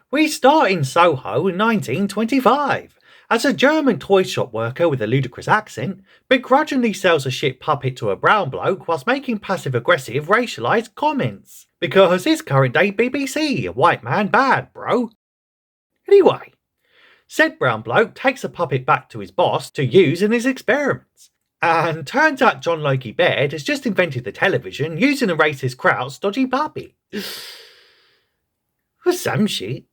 We start in Soho in 1925, as a German toy shop worker with a ludicrous accent begrudgingly sells a shit puppet to a brown bloke whilst making passive-aggressive racialised comments. Because it's current day BBC, a white man bad, bro. Anyway, said brown bloke takes a puppet back to his boss to use in his experiments. And turns out John Logie Baird has just invented the television using a racist crowd's dodgy puppet. For some shit.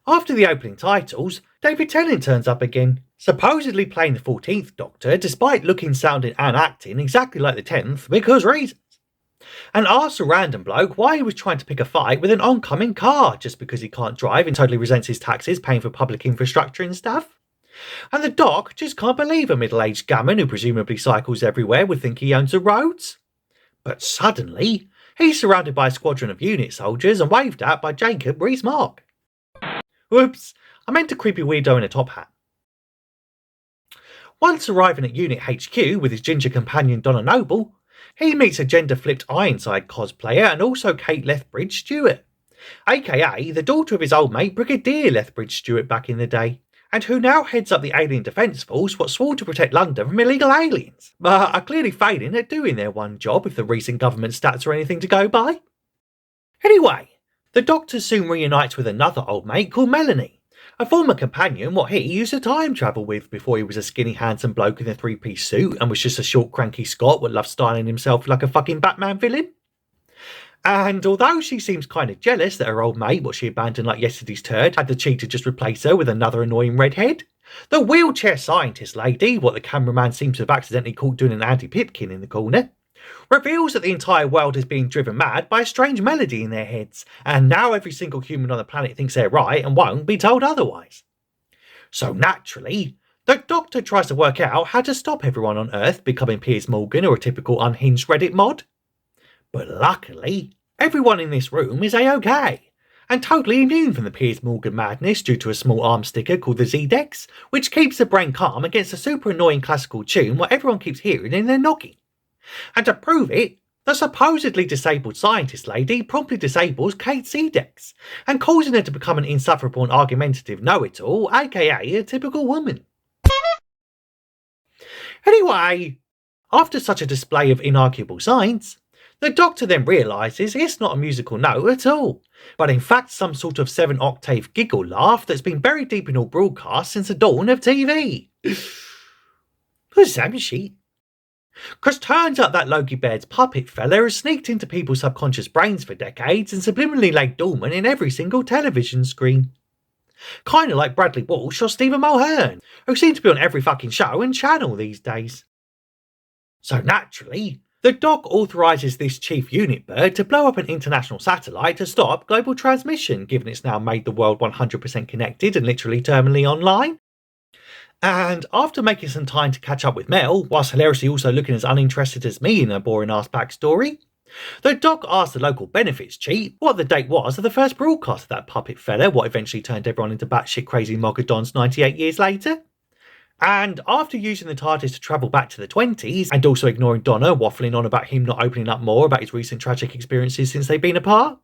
After the opening titles, David Tennant turns up again, supposedly playing the 14th Doctor despite looking, sounding and acting exactly like the 10th because reasons. And asks a random bloke why he was trying to pick a fight with an oncoming car just because he can't drive and totally resents his taxes paying for public infrastructure and stuff. And the doc just can't believe a middle-aged gammon who presumably cycles everywhere would think he owns the roads. But suddenly, he's surrounded by a squadron of unit soldiers and waved at by Jacob Rees-Mogg. Whoops, I meant a creepy weirdo in a top hat. Once arriving at Unit HQ with his ginger companion Donna Noble, he meets a gender-flipped Ironside cosplayer and also Kate Lethbridge Stewart, aka the daughter of his old mate Brigadier Lethbridge Stewart back in the day, and who now heads up the Alien Defence Force what swore to protect London from illegal aliens, but are clearly failing at doing their one job if the recent government stats are anything to go by. Anyway, the Doctor soon reunites with another old mate called Melanie, a former companion what he used to time travel with before he was a skinny handsome bloke in a three-piece suit and was just a short cranky Scot what loved styling himself like a fucking Batman villain. And although she seems kind of jealous that her old mate, what she abandoned like yesterday's turd, had the cheek to just replace her with another annoying redhead, the wheelchair scientist lady, what the cameraman seems to have accidentally caught doing an Andy Pipkin in the corner, reveals that the entire world is being driven mad by a strange melody in their heads, and now every single human on the planet thinks they're right and won't be told otherwise. So naturally, the Doctor tries to work out how to stop everyone on Earth becoming Piers Morgan or a typical unhinged Reddit mod. But luckily, everyone in this room is A-OK, and totally immune from the Piers Morgan madness due to a small arm sticker called the Z-Dex, which keeps the brain calm against a super annoying classical tune what everyone keeps hearing in their noggin. And to prove it, the supposedly disabled scientist lady promptly disables Kate's Z-Dex, and causing her to become an insufferable and argumentative know-it-all, aka a typical woman. Anyway, after such a display of inarguable science, the Doctor then realises it's not a musical note at all, but in fact some sort of 7-octave giggle laugh that's been buried deep in all broadcasts since the dawn of TV. For some shit. Cause turns out that Logie Baird's puppet fella has sneaked into people's subconscious brains for decades and subliminally laid dormant in every single television screen. Kinda like Bradley Walsh or Stephen Mulhern, who seem to be on every fucking show and channel these days. So naturally, the Doc authorises this chief unit bird to blow up an international satellite to stop global transmission, given it's now made the world 100% connected and literally terminally online. And after making some time to catch up with Mel, whilst hilariously also looking as uninterested as me in her boring ass backstory, the Doc asked the local benefits chief what the date was of the first broadcast of that puppet fella, what eventually turned everyone into batshit crazy Mogadons 98 years later. And after using the TARDIS to travel back to the 20s, and also ignoring Donna waffling on about him not opening up more about his recent tragic experiences since they've been apart,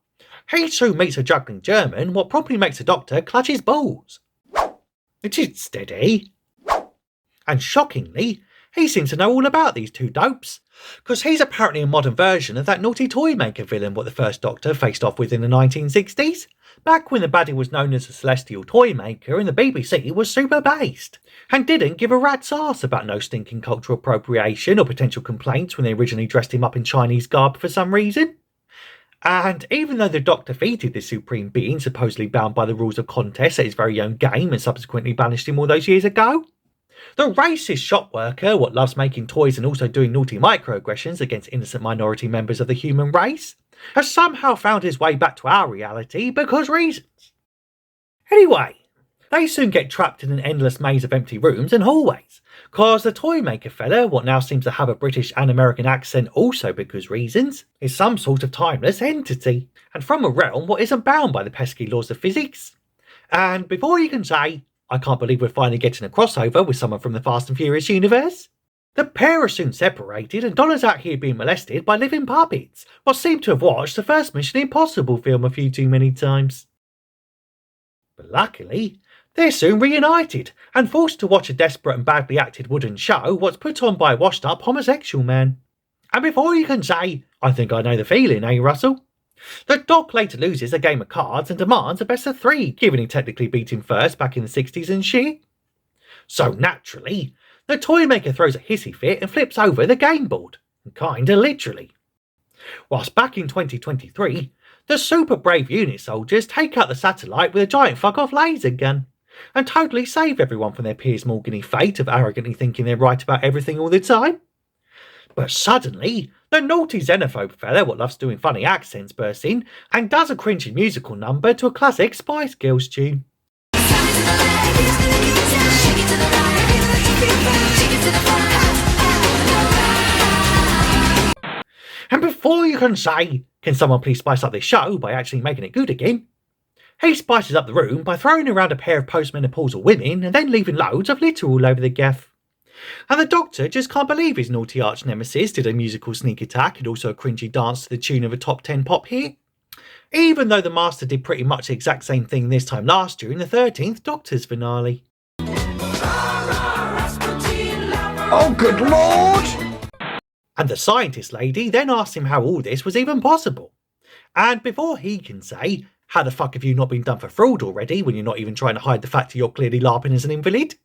he soon meets a juggling German, what promptly makes the Doctor clutch his balls. It is steady. And shockingly, he seems to know all about these two dopes, because he's apparently a modern version of that naughty toy maker villain what the first Doctor faced off with in the 1960s, back when the baddie was known as a celestial toy maker and the BBC was super based, and didn't give a rat's arse about no stinking cultural appropriation or potential complaints when they originally dressed him up in Chinese garb for some reason. And even though the Doctor defeated this supreme being supposedly bound by the rules of contest at his very own game and subsequently banished him all those years ago, the racist shop worker, what loves making toys and also doing naughty microaggressions against innocent minority members of the human race, has somehow found his way back to our reality because reasons. Anyway, they soon get trapped in an endless maze of empty rooms and hallways, cause the toy maker fella, what now seems to have a British and American accent also because reasons, is some sort of timeless entity, and from a realm what isn't bound by the pesky laws of physics. And before you can say, I can't believe we're finally getting a crossover with someone from the Fast and Furious universe, the pair are soon separated and Donna's out here being molested by living puppets, what seem to have watched the first Mission Impossible film a few too many times. But luckily, they're soon reunited and forced to watch a desperate and badly acted wooden show what's put on by a washed up homosexual man. And before you can say, I think I know the feeling, eh, Russell? The Doc later loses a game of cards and demands a best of 3, given he technically beat him first back in the 60s and shit. So naturally, the toy maker throws a hissy fit and flips over the game board, kinda literally. Whilst back in 2023, the super brave unit soldiers take out the satellite with a giant fuck off laser gun, and totally save everyone from their Piers Morgan-y fate of arrogantly thinking they're right about everything all the time. But suddenly, the naughty xenophobe fella what loves doing funny accents bursts in and does a cringy musical number to a classic Spice Girls tune. And before you can say, can someone please spice up this show by actually making it good again? He spices up the room by throwing around a pair of postmenopausal women and then leaving loads of litter all over the gaff. And the Doctor just can't believe his naughty arch nemesis did a musical sneak attack and also a cringy dance to the tune of a top 10 pop hit. Even though the Master did pretty much the exact same thing this time last year in the 13th Doctor's finale. Oh, good lord! And the scientist lady then asks him how all this was even possible. And before he can say, how the fuck have you not been done for fraud already when you're not even trying to hide the fact that you're clearly LARPing as an invalid?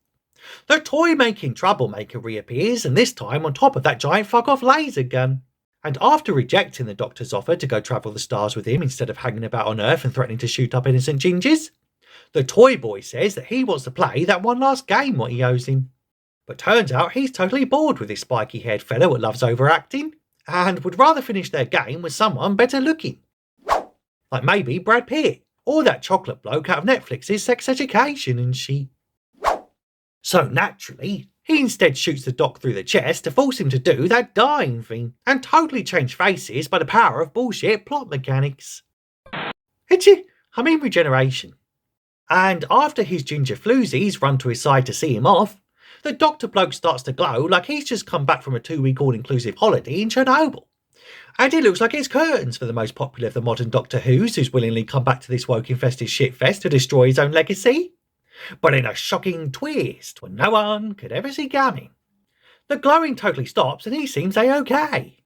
The toy-making troublemaker reappears, and this time on top of that giant fuck-off laser gun. And after rejecting the Doctor's offer to go travel the stars with him instead of hanging about on Earth and threatening to shoot up innocent gingers, the toy boy says that he wants to play that one last game what he owes him. But turns out he's totally bored with this spiky-haired fella that loves overacting, and would rather finish their game with someone better looking. Like maybe Brad Pitt, or that chocolate bloke out of Netflix's Sex Education and shit. So naturally, he instead shoots the Doc through the chest to force him to do that dying thing, and totally change faces by the power of bullshit plot mechanics. Regeneration. And after his ginger floozies run to his side to see him off, the Doctor bloke starts to glow like he's just come back from a 2-week all-inclusive holiday in Chernobyl. And it looks like it's curtains for the most popular of the modern Doctor Who's willingly come back to this woke-infested shitfest to destroy his own legacy. But in a shocking twist when no one could ever see coming, the glowing totally stops and he seems a-okay.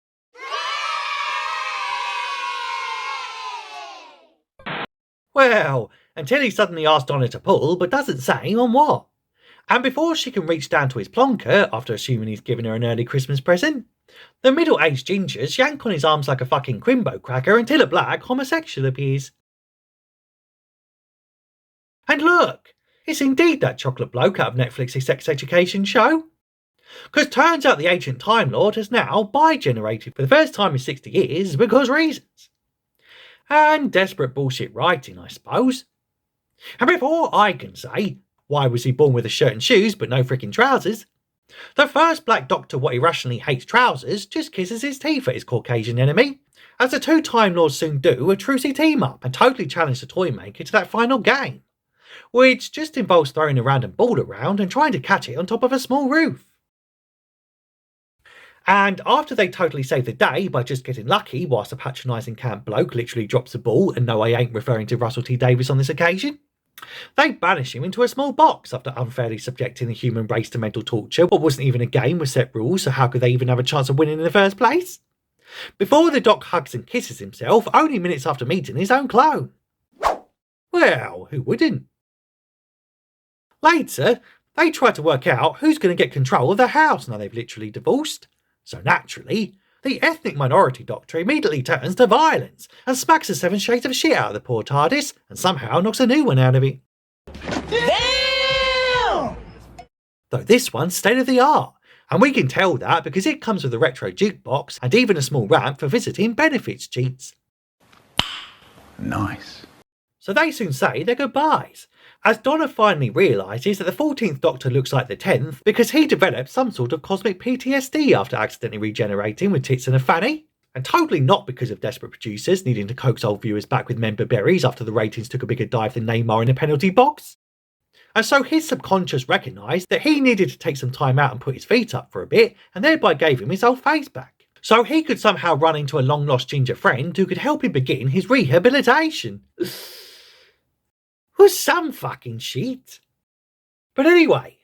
Well, until he suddenly asks Donna to pull, but doesn't say on what. And before she can reach down to his plonker, after assuming he's given her an early Christmas present, the middle-aged gingers yank on his arms like a fucking Crimbo cracker until a black homosexual appears. And look, it's indeed that chocolate bloke out of Netflix's Sex Education show. Because turns out the ancient Time Lord has now bi-generated for the first time in 60 years because reasons. And desperate bullshit writing, I suppose. And before I can say, why was he born with a shirt and shoes but no frickin' trousers? The first Black Doctor what irrationally hates trousers just kisses his teeth at his Caucasian enemy, as the two Time Lords soon do a trucy team up and totally challenge the toy maker to that final game, which just involves throwing a random ball around and trying to catch it on top of a small roof. And after they totally save the day by just getting lucky whilst a patronising camp bloke literally drops the ball, and no, I ain't referring to Russell T Davies on this occasion, they banish him into a small box after unfairly subjecting the human race to mental torture. What wasn't even a game with set rules, so how could they even have a chance of winning in the first place? Before the Doc hugs and kisses himself only minutes after meeting his own clone. Well, who wouldn't? Later, they try to work out who's going to get control of the house now they've literally divorced. So naturally, the ethnic minority Doctor immediately turns to violence and smacks the 7 shades of shit out of the poor TARDIS and somehow knocks a new one out of it. Damn! Though this one's state of the art, and we can tell that because it comes with a retro jukebox and even a small ramp for visiting benefits cheats. Nice. So they soon say their goodbyes, as Donna finally realises that the 14th Doctor looks like the 10th because he developed some sort of cosmic PTSD after accidentally regenerating with tits and a fanny, and totally not because of desperate producers needing to coax old viewers back with member berries after the ratings took a bigger dive than Neymar in a penalty box. And so his subconscious recognised that he needed to take some time out and put his feet up for a bit, and thereby gave him his old face back, so he could somehow run into a long-lost ginger friend who could help him begin his rehabilitation. some fucking shit. But anyway,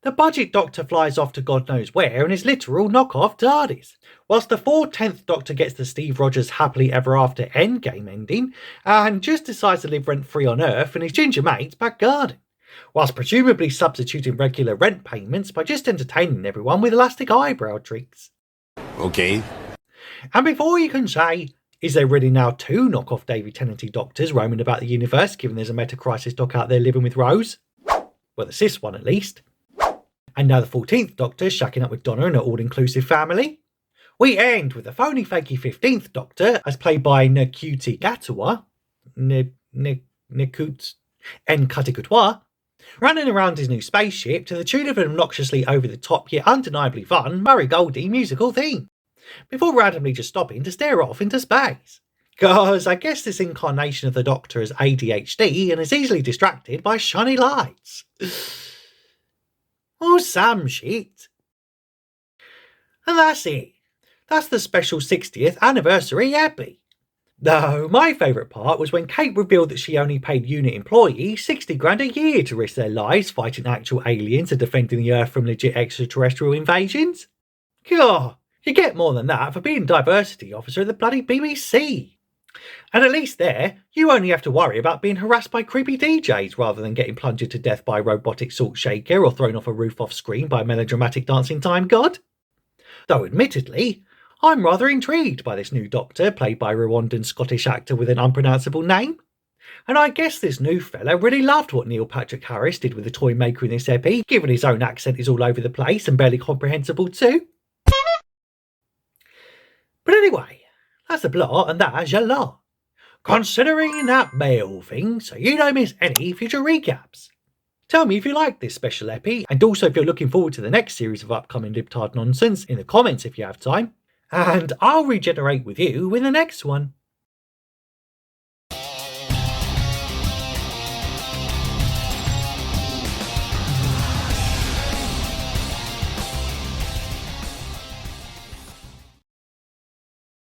the budget Doctor flies off to God knows where in his literal knockoff TARDIS, whilst the 4/10th Doctor gets the Steve Rogers happily ever after endgame ending and just decides to live rent-free on Earth in his ginger mate's back garden, whilst presumably substituting regular rent payments by just entertaining everyone with elastic eyebrow tricks. Okay. And before you can say, is there really now 2 knockoff David Tennanty Doctors roaming about the universe given there's a meta-crisis doc out there living with Rose? Well, the cis one at least. And now the 14th Doctor shacking up with Donna in an all-inclusive family. We end with the phony fakey 15th Doctor, as played by Nkuti Gatwa, Nkutikutua, running around his new spaceship to the tune of an obnoxiously over-the-top yet undeniably fun Murray Goldie musical theme, before randomly just stopping to stare off into space. Cause I guess this incarnation of the Doctor has ADHD and is easily distracted by shiny lights. Or some shit. And that's it. That's the special 60th anniversary eppy. Though my favourite part was when Kate revealed that she only paid unit employees 60 grand a year to risk their lives fighting actual aliens and defending the Earth from legit extraterrestrial invasions. God, you get more than that for being diversity officer at the bloody BBC. And at least there, you only have to worry about being harassed by creepy DJs rather than getting plunged to death by a robotic salt shaker or thrown off a roof off screen by a melodramatic dancing time god. Though admittedly, I'm rather intrigued by this new Doctor played by a Rwandan Scottish actor with an unpronounceable name. And I guess this new fella really loved what Neil Patrick Harris did with the toy maker in this eppy, given his own accent is all over the place and barely comprehensible too. But anyway, that's the plot and that's your lot. Considering that mail thing so you don't miss any future recaps. Tell me if you like this special epi, and also if you're looking forward to the next series of upcoming libtard nonsense in the comments if you have time, and I'll regenerate with you in the next one.